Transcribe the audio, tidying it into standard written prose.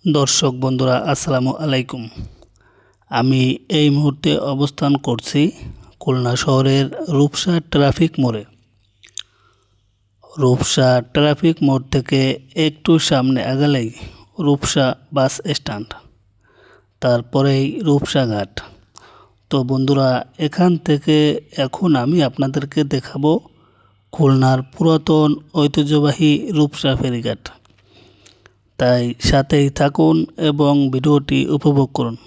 দর্শক বন্ধুরা আসসালামু আলাইকুম। আমি এই মুহূর্তে অবস্থান করছি খুলনা শহরের রূপসা ট্রাফিক মোড়ে। রূপসা ট্রাফিক মোড় থেকে একটু সামনে আগালেই রূপসা বাস স্ট্যান্ড, তারপরেই রূপসা ঘাট। তো বন্ধুরা, এখান থেকে এখন আমি আপনাদেরকে দেখাবো খুলনার পুরাতন ঐতিহ্যবাহী রূপসা ফেরিঘাট। তাই সাথেই থাকুন এবং ভিডিওটি উপভোগ করুন।